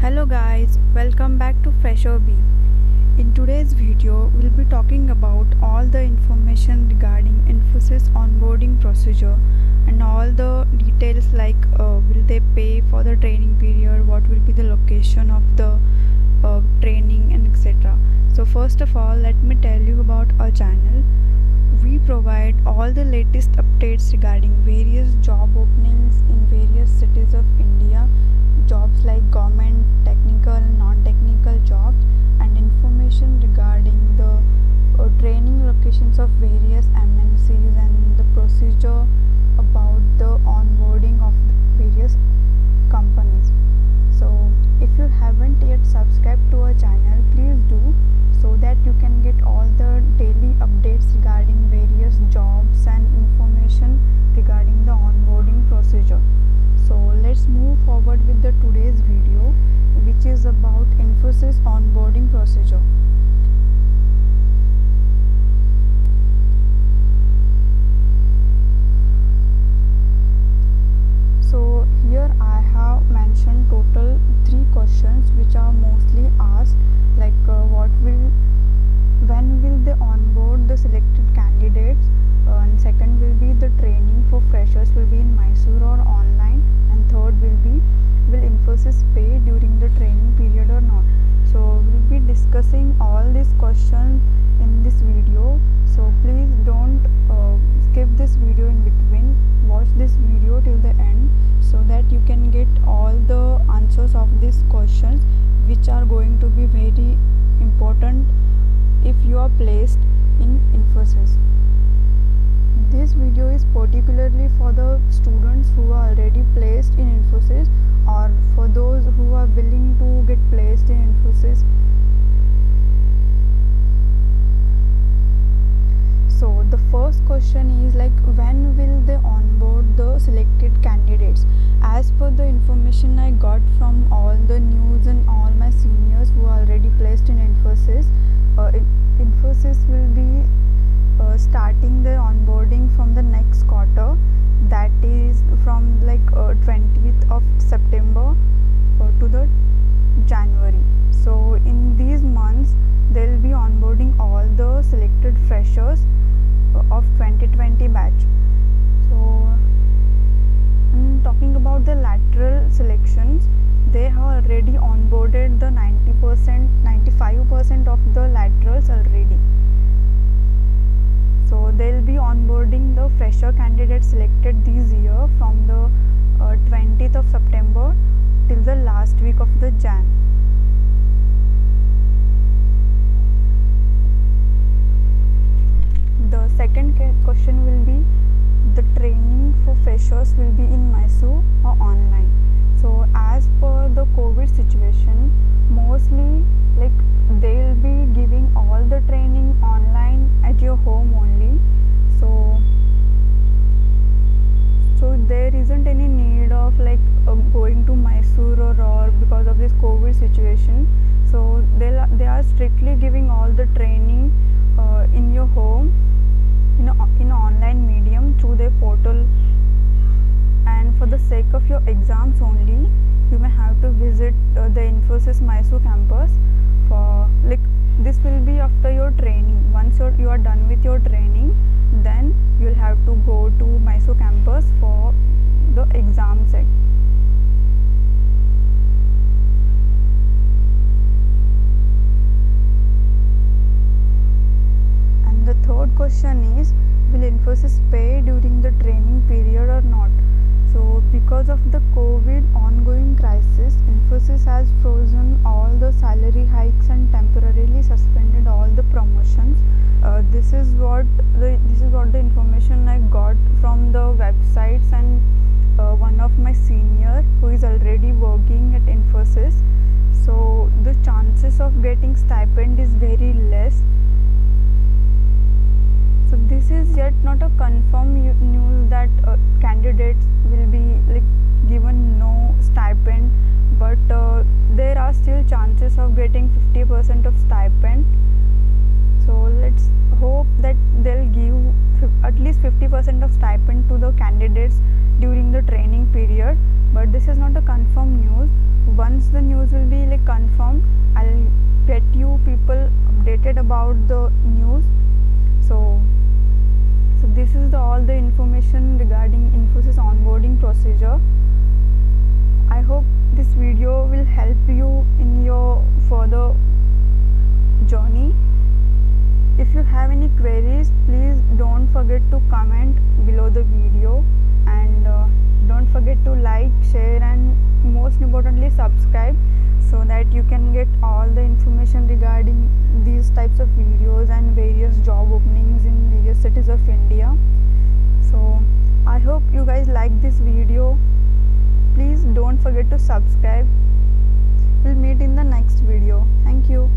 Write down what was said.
Hello guys, welcome back to Fresher Bee. In today's video, we'll be talking about all the information regarding Infosys onboarding procedure and all the details like will they pay for the training period, what will be the location of the training and etc. So first of all, let me tell you about our channel. We provide all the latest updates regarding various job openings in various cities of India, jobs like government, technical, non-technical jobs, and information regarding the training locations of various MNCs and the procedure about the onboarding of various companies. So if you haven't yet subscribed to our channel, please do, so that you can get all the daily updates regarding various jobs and information regarding the onboarding procedure. So let's move forward with the today's video, which is about Infosys onboarding procedure. So here I have mentioned total 3 questions which are mostly asked, like when will they onboard the selected candidates, and second will be the training for freshers will be in Mysore or online, and third will be will Infosys pay during the training period or not. So we'll be discussing all these questions in this video, so please don't skip this video in between. Watch this video till the end so that you can get all the answers of these questions, which are going to be very important if you are placed in Infosys. This video is particularly for the students who are already placed in Infosys, or for those who are willing to get placed in Infosys. So the first question is like, when will they onboard the selected candidates? As per the information I got from all the news and all my seniors who are already placed in Infosys, Infosys will be starting their onboarding from the next quarter, that is from 20th of September to the January. So in these months they will be onboarding all the selected freshers of 2020 batch. So talking about the lateral selections, they have already onboarded the 95% of the laterals already. So they will be onboarding the fresher candidates selected this year from the 20th of September till the last week of the Jan. The second question will be, the training for freshers will be in Mysore or online. So as per the COVID situation, mostly they will be giving all the training online at your home only. So there isn't any need of going to Mysore or because of this COVID situation. So they are strictly giving all the training in your home in online medium through their portal, and for the sake of your exams only, you may have to visit the Infosys Mysore campus for this will be after your training. Once you are done with your training, then you will have to go to Mysore campus for the exam check. And the third question is, will Infosys pay during the training period or not? So because of the COVID ongoing crisis, Infosys has frozen all the salary hikes and temporarily suspended all the promotions. This is what the information I got from the websites and one of my senior who is already working at Infosys. So the chances of getting stipend is very less. So this is yet not a confirmed news that candidates will be given no stipend, but there are still chances of getting 50% of stipend. So let's hope that they'll give at least 50% of stipend to the candidates during the training period, but this is not a confirmed news. Once once the news will be like confirmed, I'll get you people updated about the news. So this is all the information regarding Infosys onboarding procedure. I hope this video will help you in your further journey. If you have any queries, please don't forget to comment below the video, and don't forget to like, share, and most importantly subscribe, so that you can get all the information regarding these types of videos and various job openings in various cities of India. So I hope you guys like this video. Please don't forget to subscribe. We'll meet in the next video. Thank you.